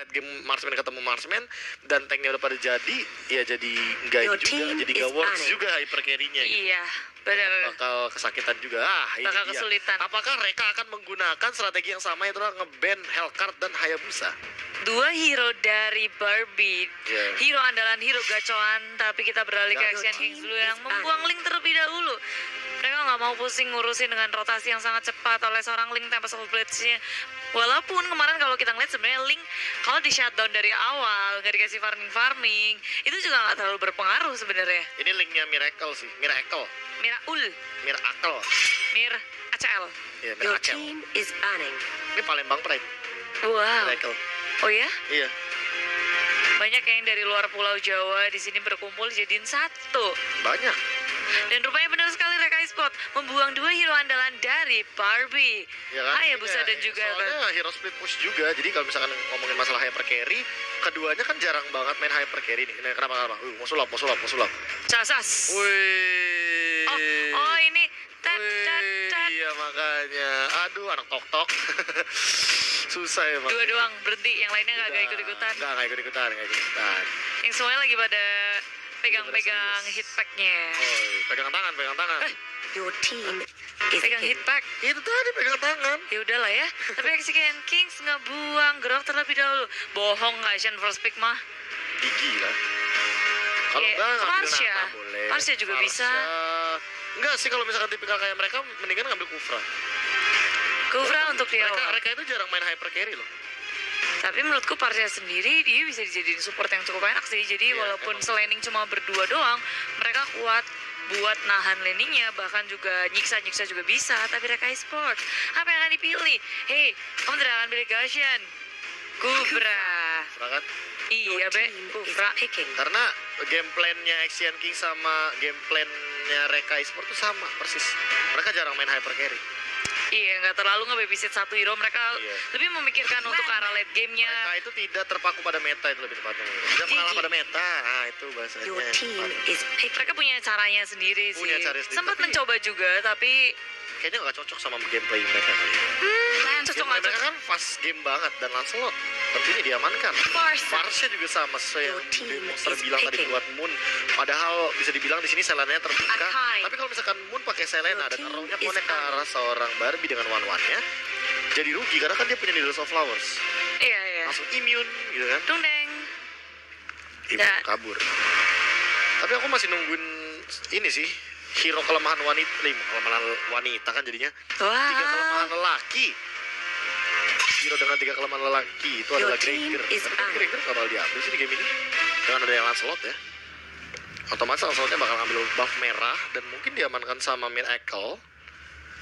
late game Marksman ketemu Marksman dan tanknya udah pada jadi, ya jadi nggak ini juga, jadi nggak works juga hyper carry-nya gitu. Iya, benar. Bakal kesakitan juga. Ini Bakal dia. kesulitan. Apakah mereka akan menggunakan strategi yang sama, itu adalah nge-ban Hellcard dan Hayabusa? Dua hero dari Barbie, hero andalan, hero gacoan, tapi kita beralih ke Action Kings dulu yang membuang Link terlebih dahulu. Mereka nggak mau pusing ngurusin dengan rotasi yang sangat cepat oleh seorang Link tanpa soul blades-nya. Walaupun kemarin kalau kita ngeliat sebenarnya Link kalau di shutdown dari awal nggak dikasih farming, itu juga nggak terlalu berpengaruh sebenarnya. Ini Linknya Miracle sih, Miracle, Mir ACL. ya Your Miracle. team is banning. Ini Palembang Pride, Wow. Miracle. Oh ya? Iya. Banyak yang dari luar Pulau Jawa di sini berkumpul jadiin satu. Banyak. Dan rupanya benar sekali Reka Esport membuang dua hero andalan dari Barbie. Ya kan? Hayabusa dan juga soalnya hero split push juga. Jadi kalau misalkan ngomongin masalah hyper carry, keduanya kan jarang banget main hyper carry nih. Nah, kenapa? Mau sulap. Casas. Wih. Oh ini tat. Iya makanya. Aduh, anak tok. Susah ya, Bang. Dua doang berhenti, yang lainnya nggak ikut-ikutan. Nggak ikut-ikutan. Yang semuanya lagi pada pegang hitpacknya. Oh, pegang tangan. Your team is Pegang picking. hitpack. Itu tadi pegang tangan. Ya udahlah ya. Tapi Action Kings nggak buang Grok terlebih dahulu. Bohong nggak Asian first pick mah. Gigi lah. Kalau Iya, enggak ngambil Marsha. Nana boleh. Marsha juga bisa. Enggak sih, kalau misalkan tipikal kayak mereka mendingan ngambil Kufra. Kufra untuk dia. Mereka itu jarang main hyper carry loh. Tapi menurutku Parsha sendiri dia bisa dijadiin support yang cukup enak sih. Jadi Iya, walaupun emang. selaning cuma berdua doang, mereka kuat buat nahan laningnya, bahkan juga nyiksa juga bisa. Tapi Reka Esport, apa yang akan dipilih? Hei, kamu tidak akan pilih Gashan. Kufra. Kan? Iya, Be. Team is Kufra. picking. Karena game plan-nya Axian King sama game plan-nya Reka Esport tuh sama persis. Mereka jarang main hyper carry. Iya, nggak terlalu nge-babysit satu hero. Mereka Iya. lebih memikirkan untuk ke arah late game-nya. Mereka itu tidak terpaku pada meta, itu lebih tepatnya. Tidak mengalah pada meta. Nah, itu bahasanya. Your team is picking. Mereka punya caranya sendiri sih. Punya cara sendiri, Sempat tapi- mencoba juga, tapi Kayaknya nggak cocok sama gameplay mereka kali. cocok Gameplay nggak mereka cocok. kan fast game banget dan Lancelot tentunya diamankan. Farsha juga sama sesuai yang Your team Monster is bilang tadi picking. buat Moon. Padahal bisa dibilang di sini Selena terbuka. Akai. Tapi kalau misalkan Moon pakai Selena Your dan team arrownya is connect ke arah seorang Barbie dengan one-one-nya, jadi rugi karena kan dia punya Needles of Flowers. Iya. Langsung immune gitu kan. Dung deng. Immune Ya. kabur. Tapi aku masih nungguin ini sih. Hero kelemahan wanita kan jadinya. Wah. 3 kelemahan lelaki. Hero dengan 3 kelemahan lelaki itu Your adalah team Gregor. is Tapi kan out. Gregor gak bakal diambil sih di game ini. Dengan ada yang Lancelot ya. Otomatis Lancelotnya bakal ngambil buff merah dan mungkin diamankan sama Miracle.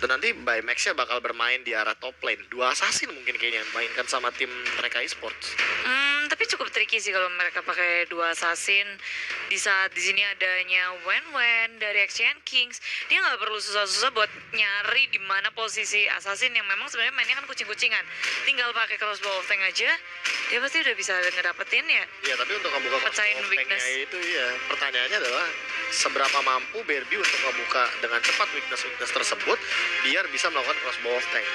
Dan nanti Baymax-nya bakal bermain di arah top lane. 2 assassin mungkin kayaknya mainkan sama tim Reka Esports. Tapi cukup tricky sih kalau mereka pakai dua assassin. Di saat di sini adanya Wen dari Action Kings, dia nggak perlu susah-susah buat nyari di mana posisi assassin yang memang sebenarnya mainnya kan kucing-kucingan. Tinggal pakai crossbow of tank aja, dia pasti udah bisa ngedapetin ya. Iya, tapi untuk ngebuka Pecahin crossbow weakness. tank-nya itu ya, pertanyaannya adalah seberapa mampu Barbie untuk ngebuka dengan cepat weakness tersebut biar bisa melakukan crossbow of tank.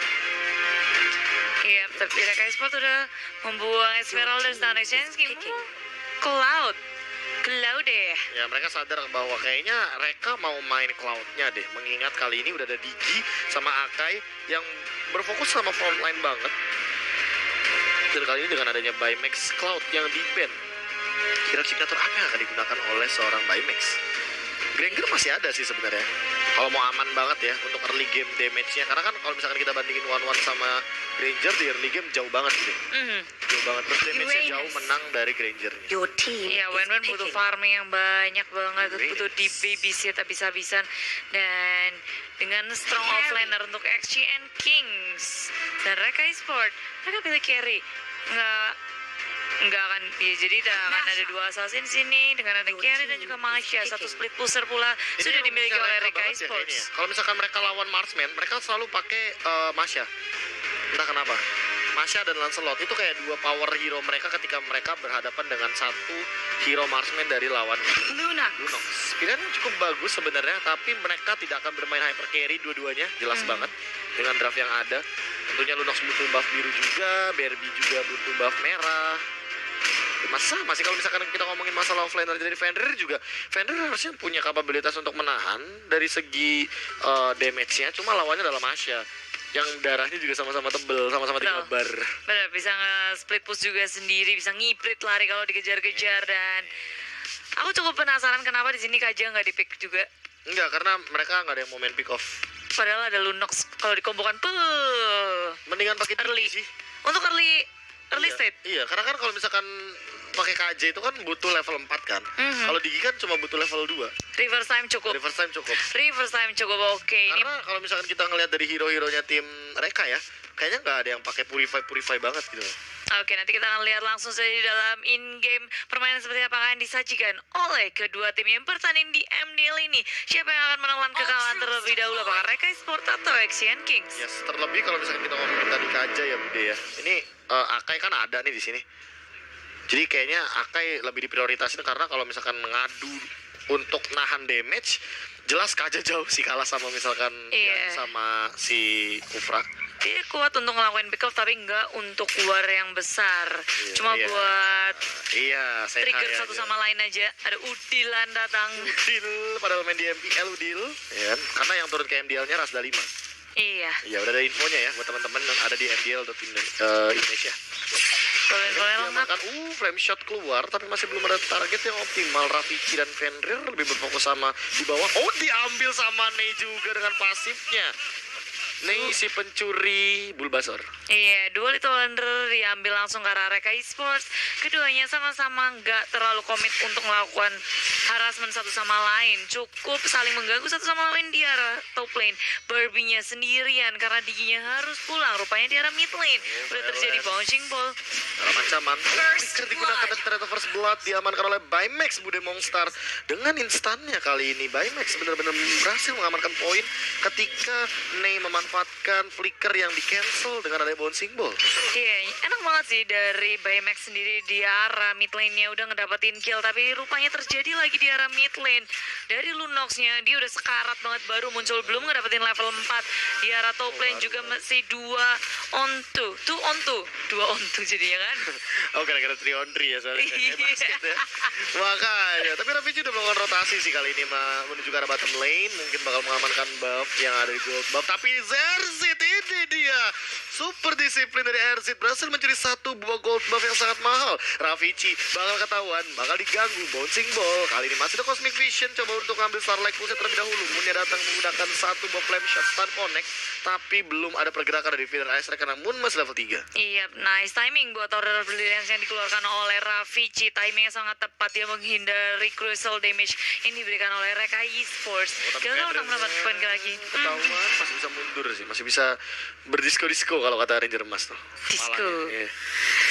Iya, tapi Reka Esport udah membuang Esmeralda dan Action Kings Cloud deh. Ya, mereka sadar bahwa kayaknya Reka mau main Cloud-nya deh, mengingat kali ini udah ada Digi sama Akai yang berfokus sama frontline banget. Dan kali ini dengan adanya Baymax Cloud yang di-ban, kira signature apa yang akan digunakan oleh seorang Baymax? Granger masih ada sih sebenarnya. Kalau mau aman banget ya untuk early game damage-nya, karena kan kalau misalkan kita bandingin one-one sama Granger di early game jauh banget gitu. Jauh banget, terus damage-nya Uranus. jauh menang dari Granger-nya. Your team Iya, is Wen butuh picking. farming yang banyak banget, Uranus. butuh di babysit habis-habisan. Dan dengan strong offlaner untuk Action Kings dan Reka Esport, mereka pilih carry. Nggak akan ya, jadi akan ada dua assassin sini dengan ada carry dan juga Masha, satu split pusher pula Ini sudah rumusnya dimiliki oleh Reka banget ya Esports. kayaknya ya. Kalau misalkan mereka lawan Marksman, mereka selalu pakai Masha. Entah kenapa. Masha dan Lancelot itu kayak dua power hero mereka ketika mereka berhadapan dengan satu hero marksman dari lawan Lunox. Lunox. Pilihan yang cukup bagus sebenarnya, tapi mereka tidak akan bermain hyper carry dua-duanya, jelas banget dengan draft yang ada. Tentunya Lunox butuh buff biru juga, Barbie juga butuh buff merah. Masih kalau misalkan kita ngomongin masalah offlaner dari Fenrir juga, Fenrir harusnya punya kapabilitas untuk menahan dari segi damage-nya, cuma lawannya adalah Masha yang darahnya juga sama-sama tebel, sama-sama 3 bar. Benar, bisa nge-split push juga sendiri, bisa ngiprit lari kalau dikejar-kejar. Dan aku cukup penasaran kenapa di sini Kaja nggak di-pick juga. Enggak, karena mereka nggak ada yang mau main pick off. Padahal ada Lunox kalau dikombokan Mendingan pakai early. Digi sih. Untuk early Iya, state. Iya, karena kan kalau misalkan pakai KJ itu kan butuh level 4 kan. Kalau Digi kan cuma butuh level 2. Reverse time cukup. Reverse time cukup. Reverse time cukup, oke. Ini Karena kalau misalkan kita ngelihat dari hero-heronya tim Reka ya, kayaknya nggak ada yang pakai purify banget gitu. oke, nanti kita akan lihat langsung saja di dalam in-game permainan seperti apa yang disajikan oleh kedua tim yang bertanding di MDL ini. Siapa yang akan menelan kekalahan terlebih dahulu? Apakah Reka Esports atau Axian Kings? Yes, terlebih kalau misalkan kita ngomongin tadi KJ ya Bude ya. Ini Akai kan ada nih di sini. Jadi kayaknya Akai lebih diprioritasin karena kalau misalkan mengadu untuk nahan damage, jelas KJ jauh sih kalah sama misalkan Iya. sama si Kufra. Dia kuat untuk ngelakuin pick off tapi nggak untuk war yang besar. Cuma iya. buat Iya, saya trigger satu sama lain aja. Ada Udilan datang. Udil, padahal main di MPL Udil, ya kan? Karena yang turun ke MDL-nya Rasda 5. Iya. Ya udah ada infonya ya buat teman-teman yang ada di MDL.Indonesia. Kalian Dia lengkap. makan frame shot keluar tapi masih belum ada target yang optimal. Rafici dan Fenrir lebih berfokus sama di bawah. Oh, diambil sama Ney juga dengan pasifnya. Ney si pencuri Bulbasaur. Iya, dua Little Wonder diambil langsung ke arah Reka Esports. Keduanya sama-sama nggak terlalu komit untuk melakukan harassment satu sama lain. Cukup saling mengganggu satu sama lain di arah top lane. Barbie-nya sendirian karena Diginya harus pulang. Rupanya di arah mid lane. Udah terjadi bouncing ball. Dalam ancaman Flicker digunakan dan ternyata First Blood diamankan oleh Baymax Bude Mongstar. Dengan instannya kali ini Baymax benar-benar berhasil mengamankan poin ketika Ney memanfaatkan Flicker yang di cancel dengan ada bouncing ball. Iya, enak banget sih dari Baymax sendiri di arah mid lane-nya udah ngedapetin kill. Tapi rupanya terjadi lagi di arah mid lane. Dari Lunox-nya dia udah sekarat banget baru muncul belum ngedapetin level 4. Di arah top lane juga masih 2 on 2 on 2 jadinya kan. Oh, gara-gara 3 on 3 ya soalnya. Iya. Basket ya. Makanya, tapi Rafici udah melakukan rotasi sih kali ini menuju ke arah bottom lane, mungkin bakal mengamankan buff yang ada di gold buff. Tapi Zerzit ini dia super disiplin dari Erzit, berhasil mencuri satu buah gold buff yang sangat mahal. Rafici bakal ketahuan, bakal diganggu bouncing ball. Kali ini masih ada Cosmic Vision, coba untuk ngambil Starlight Pulse terlebih dahulu. Munnya datang menggunakan satu buah flame shot stun connect, tapi belum ada pergerakan dari Feeder Ice Ray karena Moon masih level 3. Iya, nice timing buat Order of Brilliance yang dikeluarkan oleh Rafici. Timingnya sangat tepat, dia menghindari crucial damage yang diberikan oleh Reka Esports. Kita udah mendapat poin lagi. Ketahuan masih bisa mundur sih, masih bisa berdisco-disco kalau kata Ranger Mas tuh. Disco. Malahnya, iya.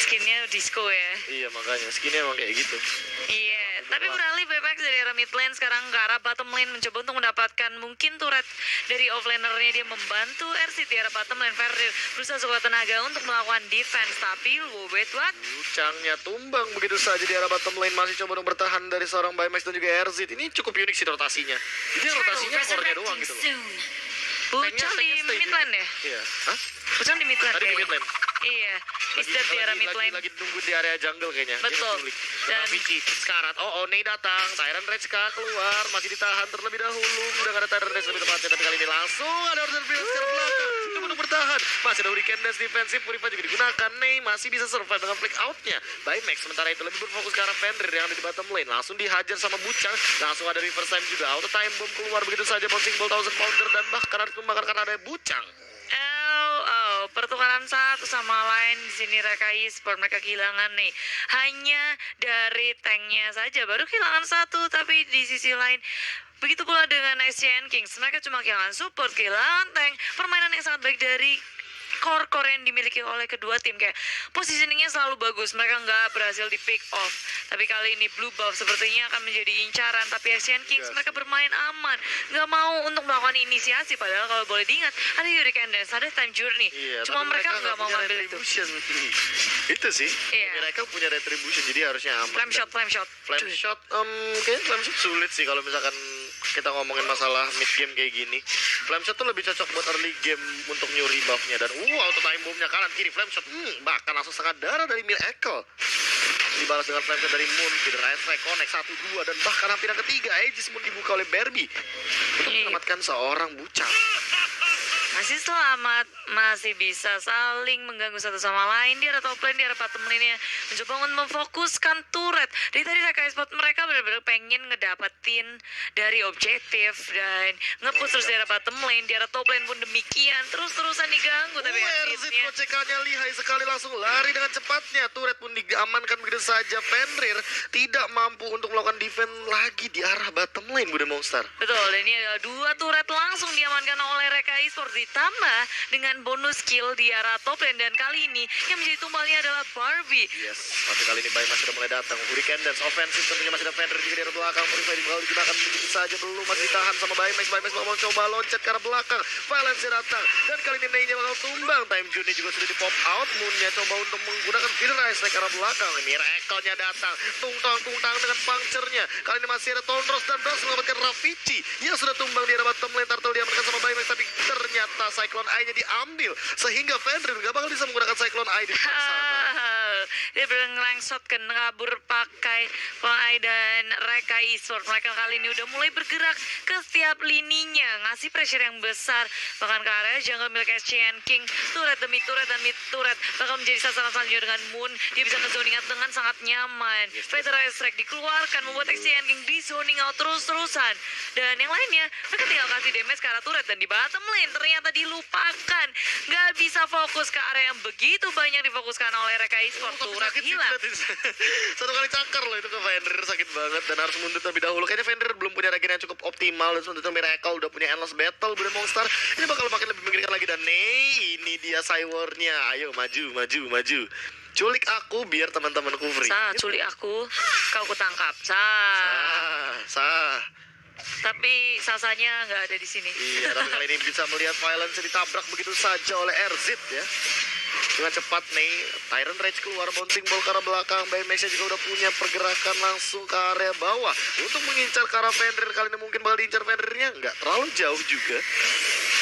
Skinnya disco ya. Iya makanya skinnya emang kayak gitu. Iya, tapi beralih Baymax dari arah mid lane sekarang ke arah bottom lane mencoba untuk mendapatkan mungkin turret dari offlaner-nya. Dia membantu RC di arah bottom lane. Fenrir berusaha sekuat tenaga untuk melakukan defense, tapi wait what? Lucangnya tumbang begitu saja di arah bottom lane, masih coba untuk bertahan dari seorang Baymax dan juga Erzit. Ini cukup unik sih rotasinya. Jadi yang rotasinya core-nya doang gitu loh. Bucang di stay mid lane ya? Iya. Hah? Bucang di mid lane Tadi di kayaknya. mid lane. Iya, istirahat di arah mid lane. Lagi nunggu di area jungle kayaknya. Betul. Dan Rafici sekarat. Oh, Ney datang. Tyrant Rage keluar, masih ditahan terlebih dahulu. Udah gak ada Tyrant Rage lebih tepatnya, tapi kali ini langsung ada Order Brilliance ke belakang. Coba untuk bertahan. Masih ada Hurricane Dash defensif, Purify juga digunakan. Ney masih bisa survive dengan flick out-nya. Baymax sementara itu lebih berfokus ke arah Fenrir yang ada di bottom lane. Langsung dihajar sama Bucang. Langsung ada reverse time juga. Auto time bomb keluar begitu saja. Bouncing ball 1000 pounder dan bahkan harus membakar karena ada Bucang. Pertukaran satu sama lain di sini Reka Esports mereka kehilangan nih hanya dari tanknya saja baru kehilangan satu, tapi di sisi lain begitu pula dengan Asian Kings mereka cuma kehilangan support, kehilangan tank. Permainan yang sangat baik dari core yang dimiliki oleh kedua tim, kayak positioningnya selalu bagus, mereka nggak berhasil di pick off. Tapi kali ini Blue Buff sepertinya akan menjadi incaran. Tapi Asian Kings Yes. mereka bermain aman, nggak mau untuk melakukan inisiasi. Padahal kalau boleh diingat ada Hurricane Dance, ada Time Journey. Iya, Cuma tapi mereka nggak mau punya ngambil itu. retribution. Itu sih. Iya. Mereka punya retribution, jadi harusnya aman. Flame shot, flame shot. Flame shot, kayaknya flame shot sulit sih kalau misalkan kita ngomongin masalah mid game kayak gini. Flame shot tuh lebih cocok buat early game untuk nyuri buffnya. Dan auto time bombnya kanan kiri flame shot, bahkan langsung setengah darah dari Miracle. Dibalas dengan flame shot dari Moon, Feeder Strike, connect 1-2 dan bahkan hampir yang ketiga Aegis Moon dibuka oleh Barbie untuk Iya. menyelamatkan seorang bucang. Masih selamat, masih bisa saling mengganggu satu sama lain. Di arah top lane, di arah bottom lane-nya mencoba untuk memfokuskan turret. Dari tadi Reka Esport mereka benar-benar pengen ngedapetin dari objektif dan nge-push terus di arah bottom lane, di arah top lane pun demikian. Terus-terusan diganggu tapi Erzit akhirnya kocekannya lihai sekali, langsung lari dengan cepatnya. Turret pun diamankan begitu saja. Fenrir tidak mampu untuk melakukan defense lagi di arah bottom lane, Bude Monster. betul, dan ini adalah 2 turret langsung diamankan oleh Reka Esport ditambah dengan bonus skill di arah top lane. Dan kali ini yang menjadi tumbalnya adalah Barbie. Yes, tapi kali ini Baymas sudah mulai datang. Hurricane Dance offensif tentunya masih ada Fenrir juga di arah belakang. Purify bakal digunakan begitu saja, belum masih ditahan sama Baymax. Baymax bakal mencoba loncat ke arah belakang. Valencia datang dan kali ini Ney-nya bakal tumbang. Time Journey juga sudah di pop out. Moon-nya coba untuk menggunakan Feeder Strike ke arah belakang. Miracle-nya datang, tungtang dengan puncture-nya. Kali ini masih ada Tonros dan berhasil mendapatkan Ravici yang sudah tumbang di arah bottom lane. Turtle diamankan sama Baymax, tapi ternyata Cyclone Eye-nya diambil sehingga Fenrir gak bakal bisa menggunakan Cyclone Eye di depan sana. Dia berlangsot ke kabur pakai Clone dan Reka Esport. Mereka kali ini udah mulai bergerak ke setiap lininya, ngasih pressure yang besar bahkan ke area jungle milik SCN King. Turret demi turret dan mid turret bakal menjadi sasaran selanjutnya dengan Moon. Dia bisa nge-zoning out dengan sangat nyaman. Feather Strike dikeluarkan membuat SCN King di zoning out terus-terusan. Dan yang lainnya mereka tinggal kasih damage ke arah turret dan di bottom lane ternyata dilupakan. Gak bisa fokus ke area yang begitu banyak difokuskan oleh Reka Esport. Tapi Turret sakit sih hilang. berarti. Satu kali cakar loh itu ke Fenrir, sakit banget dan harus mundur terlebih dahulu. Kayaknya Fenrir belum punya regen yang cukup optimal dan sementara Miracle udah punya endless battle. Bude Monster ini bakal makin lebih mengerikan lagi dan nih ini dia Cywarnya. Ayo maju. Culik aku biar teman-temanku free. Culik aku, kau kutangkap. Sah. Tapi Sasanya nggak ada di sini. Iya, tapi kali ini bisa melihat Violence ditabrak begitu saja oleh Erzit ya. Dengan cepat nih, Tyrant Rage keluar, bouncing ball ke arah belakang. Baymax juga udah punya pergerakan langsung ke area bawah untuk mengincar ke arah Fenrir. Kali ini mungkin bakal diincar Fenrirnya, nggak terlalu jauh juga.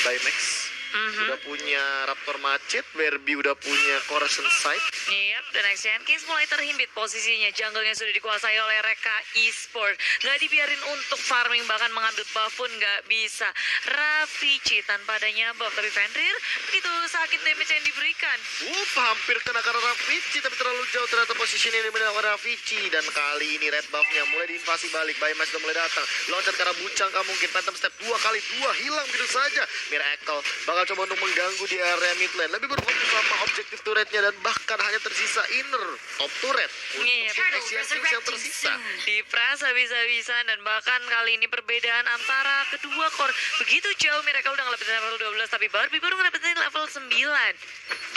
Baymax udah punya Raptor Macet, Barbie udah punya Coruscant Sight. Yap, dan Axian Kings mulai terhimpit posisinya. Jungle-nya sudah dikuasai oleh Reka Esport. Nggak dibiarin untuk farming, bahkan mengambil buff pun nggak bisa. Ravici tanpa adanya buff, tapi Fenrir begitu sakit damage yang diberikan. Hampir kena karena Ravici, tapi terlalu jauh ternyata posisinya ini mendapat Ravici. Dan kali ini red buff-nya mulai diinvasi balik. Baymax sudah mulai datang, loncat ke arah bucang, mungkin Phantom Step 2 kali 2 hilang begitu saja. Miracle bakal coba untuk mengganggu di area mid lane, lebih berfokus sama objektif turretnya dan bahkan hanya tersisa inner top turret Iya, untuk Asian Kings yang tersisa. Dipras habis-habisan dan bahkan kali ini perbedaan antara kedua core begitu jauh. Mereka udah ngelebihin level 12 tapi Barbie baru ngelebihin level 9.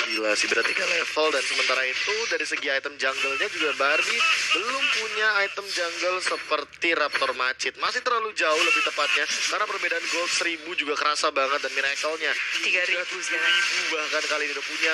Gila sih, berarti 3 level. Dan sementara itu dari segi item jungle-nya juga Barbie belum punya item jungle seperti Raptor Macet. Masih terlalu jauh lebih tepatnya karena perbedaan gold 1000 juga kerasa banget. Dan Miracle-nya 3.000 sekarang. bahkan kali ini udah punya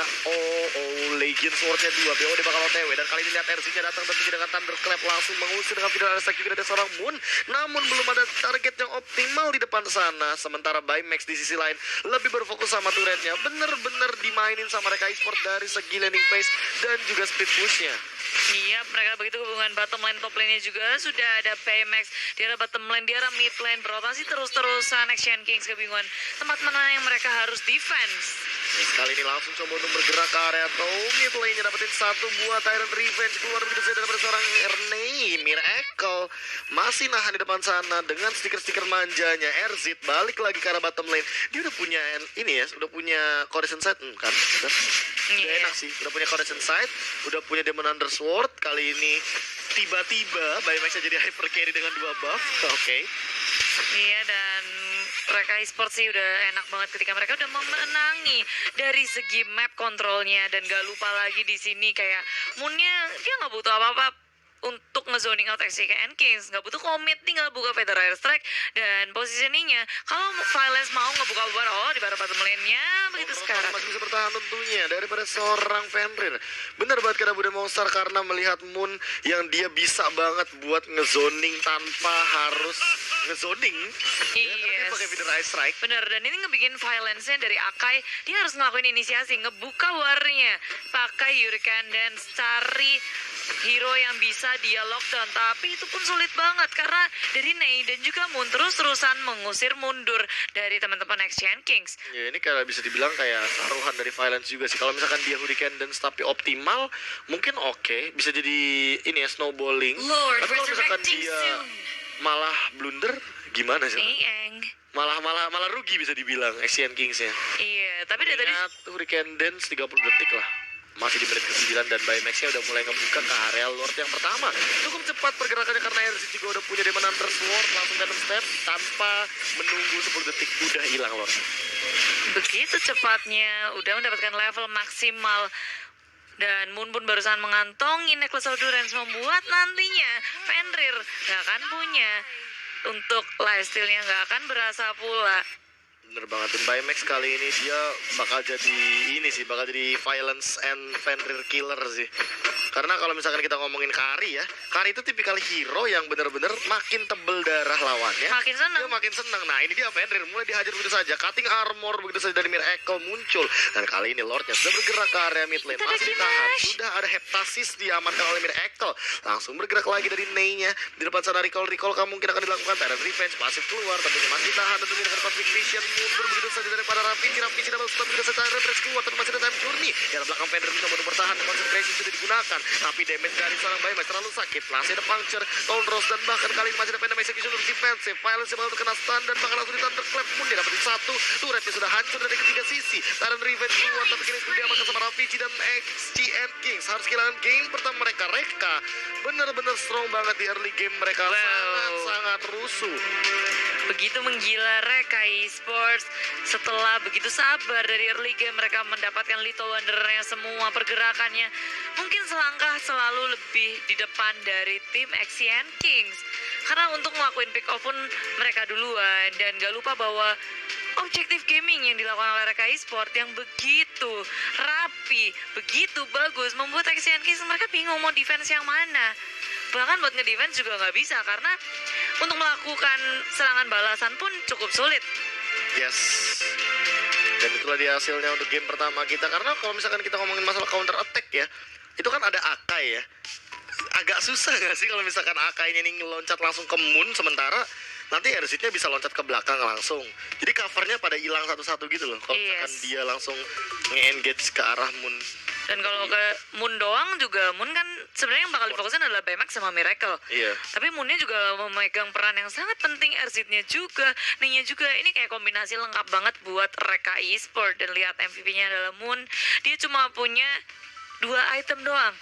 Legion Sword-nya 2. BOD bakal OTW dan kali ini lihat RC-nya datang tentunya dengan Thunderclap langsung mengusir dengan Feeder Strike juga dari seorang Moon. Namun belum ada target yang optimal di depan sana. Sementara Baymax di sisi lain lebih berfokus sama turretnya. Bener-bener dimainin sama Reka Esport dari segi landing phase dan juga speed push-nya. Iya, mereka begitu hubungan bottom lane top lane-nya juga sudah ada Baymax di arah bottom lane, di arah mid lane berotasi terus-terusan. Action Kings kebingungan tempat mana yang mereka harus defense. Kali ini langsung coba untuk bergerak ke area atau mid lane-nya dapetin satu buah Tyrant Revenge keluar begitu saja dari seorang Ernei. Miracle masih nahan di depan sana dengan stiker-stiker manjanya. Erzit balik lagi ke arah bottom lane. Dia udah punya ini ya, udah punya Coruscant Sight kan? Udah Iya. enak sih, udah punya Coruscant Sight, udah punya Demon Undersword. Kali ini tiba-tiba Baymax-nya jadi hyper carry dengan 2 buff. Oke. Iya, dan Reka Esport sih udah enak banget ketika mereka udah memenangi dari segi map kontrolnya dan gak lupa lagi di sini kayak Moonnya dia nggak butuh apa-apa. untuk ngezoning out XCKN Kings. Nggak butuh komit, tinggal buka Feather Air Strike dan positioningnya. Kalau Violence mau ngebuka bar, di bar bottom lane-nya begitu sekarang. Masih bisa bertahan tentunya daripada seorang Fenrir. Bener banget kata Bude Monster karena melihat Moon yang dia bisa banget buat ngezoning tanpa harus ngezoning. Karena dia Yes. pakai Feather Air Strike. Bener, dan ini ngebikin violence-nya dari Akai. Dia harus ngelakuin inisiasi, ngebuka warnya, pakai Hurricane Dance, cari hero yang bisa dia lockdown. Tapi itu pun sulit banget karena dari Ney dan juga Moon terus-terusan mengusir mundur dari teman-teman XCN Kings. Ya ini kayak bisa dibilang kayak taruhan dari Violence juga sih. Kalau misalkan dia Hurricane Dance tapi optimal, mungkin oke. Bisa jadi ini ya, snowballing. Lord, Tapi kalau misalkan resurrecting dia soon. malah blunder, gimana sih? Eng. Malah rugi bisa dibilang XCN Kings-nya. Iya, tapi dari tadi Ingat Hurricane Dance 30 detik lah. Masih di menit ke-9 dan Baymax-nya udah mulai ngebuka ke area Lord yang pertama. Cukup cepat pergerakannya karena RZ juga udah punya Demon Hunter Sword. Langsung Venom Step tanpa menunggu 10 detik. Udah hilang Lord. begitu cepatnya udah mendapatkan level maksimal. Dan Moon pun barusan mengantongi Necklace of Durance, membuat nantinya Fenrir gak akan punya untuk lifesteal-nya, gak akan berasa pula. Bener banget. Dan Baymax kali ini dia bakal jadi bakal jadi Violence and Fenrir killer sih. Karena kalau misalkan kita ngomongin Kari ya, Kari itu tipikal hero yang bener-bener makin tebel darah lawannya, Makin seneng. dia makin senang. Nah ini dia Fenrir mulai dihajar begitu saja, cutting armor begitu saja dari Miracle muncul. Dan kali ini Lordnya sudah bergerak ke area mid lane, Kita ada masih ditahan. Gimash. Sudah ada Heptasis diamankan oleh Miracle. Langsung bergerak lagi dari Ney-nya. Di depan sana recall kamu mungkin akan dilakukan. Tyrant Revenge pasif keluar, tapi dia masih ditahan tentunya dengan Cosmic Vision mundur begitu saja daripada Ravici double stun begitu saja. Tyrant Revenge keluar, tapi masih ada Time Journey. Di belakang Fenrir bisa untuk bertahan, concentration sudah digunakan, tapi damage dari seorang Baymax terlalu sakit. Masih ada Puncture, Tone Rose, dan bahkan kali ini masih ada Venom Execution untuk defensive. Violence yang bakal terkena stun dan bahkan langsung di-thunderclap. Moon dia dapetin satu, turretnya sudah hancur dari ketiga sisi. Tyrant Revenge keluar, tapi kini sudah diamankan sama Ravici dan XGN Kings. Harus kehilangan game pertama mereka. Reka bener-bener strong banget di early game mereka. Wow. Sangat-sangat rusuh. Begitu menggila Reka Esports. Setelah begitu sabar dari early game, mereka mendapatkan Little Wonder-nya semua pergerakannya. Mungkin selangkah selalu lebih di depan dari tim XCN Kings. Karena untuk ngelakuin pick off pun mereka duluan. Dan gak lupa bahwa objektif gaming yang dilakukan oleh Reka Esports yang begitu rapi, begitu bagus, membuat XCN Kings mereka bingung mau defense yang mana. Bahkan buat ngedefense juga nggak bisa karena untuk melakukan serangan balasan pun cukup sulit. Yes. Dan itulah dia hasilnya untuk game pertama kita. Karena kalau misalkan kita ngomongin masalah counter attack ya, itu kan ada Akai ya. Agak susah gak sih kalau misalkan Akai ini ngeloncat langsung ke Moon, sementara nanti RZ-nya bisa loncat ke belakang langsung. Jadi covernya pada hilang satu-satu gitu loh. Kalau misalkan Yes. dia langsung nge-engage ke arah Moon. Dan kalau ke Moon doang juga, Moon kan sebenarnya yang bakal difokusin adalah Baymax sama Miracle. Iya. Tapi Moonnya juga memegang peran yang sangat penting, RZ-nya juga, Ning-nya juga. Ini kayak kombinasi lengkap banget buat Reka Esports. Dan lihat MVP-nya adalah Moon. Dia cuma punya 2 item doang.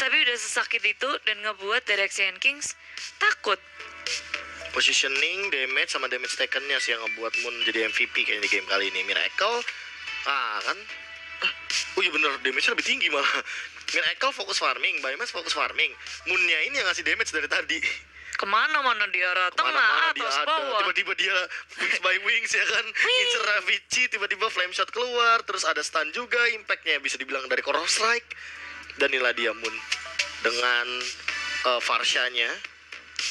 Tapi udah sesakit itu dan ngebuat dari XCN Kings takut. Positioning, damage, sama damage taken-nya sih yang ngebuat Moon jadi MVP kayaknya di game kali ini. Miracle, kan? Oh iya bener, damage-nya lebih tinggi malah. Miracle fokus farming, Baymax fokus farming. Moon-nya ini yang ngasih damage dari tadi. Kemana-mana di arah tengah, Kemana-mana dia atas, ada. bawah. Tiba-tiba dia wings by wings ya kan. Ngincer Ravici, tiba-tiba flame shot keluar. Terus ada stun juga, impact-nya bisa dibilang dari Core Strike. Dan inilah dia Moon dengan Varsha-nya.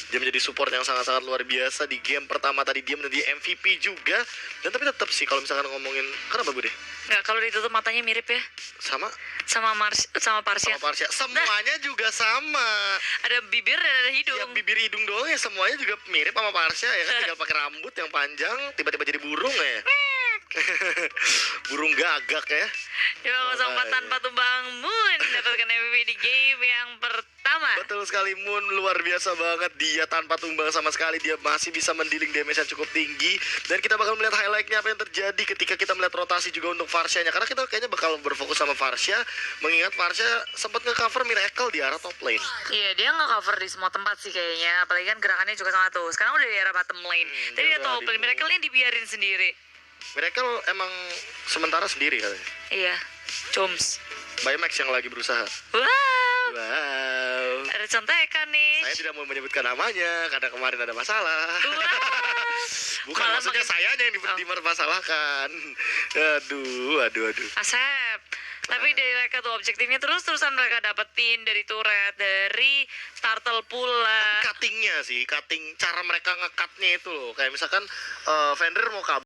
Dia menjadi support yang sangat-sangat luar biasa di game pertama tadi. Dia menjadi MVP juga. Dan tapi tetap sih kalau misalkan ngomongin, kenapa Bude? Nggak, kalau ditutup matanya mirip ya Sama sama Parsha. Varsha. Semuanya juga sama. Ada bibir dan ada hidung. Ya bibir hidung doang ya, semuanya juga mirip sama Varsha ya kan. Tinggal pakai rambut yang panjang, tiba-tiba jadi burung ya. Burung gagak ya. Coba 04 tanpa tumbang Moon dapatkan MVP di game yang pertama. Betul sekali, Moon luar biasa banget. Dia tanpa tumbang sama sekali, dia masih bisa mendealing damage yang cukup tinggi. Dan kita bakal melihat highlight-nya apa yang terjadi ketika kita melihat rotasi juga untuk Varsha-nya. Karena kita kayaknya bakal berfokus sama Varsha, mengingat Varsha sempat nge-cover Miracle di arah top lane. Iya, dia nggak cover di semua tempat sih kayaknya. Apalagi kan gerakannya juga sangat tuh. Sekarang udah di arah bottom lane. Tadi dia dia udah top lane, di- Miracle-nya dibiarin sendiri. Miracle emang sementara sendiri katanya. Iya, Combs. Baymax yang lagi berusaha. Wow. Wow. ada contekan nih. Saya tidak mau menyebutkan namanya karena kemarin ada masalah. Bukan Malah maksudnya makin- sayanya yang dipermasalahkan. Aduh. Asep. Tapi dari mereka tuh objektifnya terus-terusan mereka dapetin dari turret, dari turtle pula. Cuttingnya sih, cara mereka ngekatnya itu loh. Kayak misalkan Fender mau kabur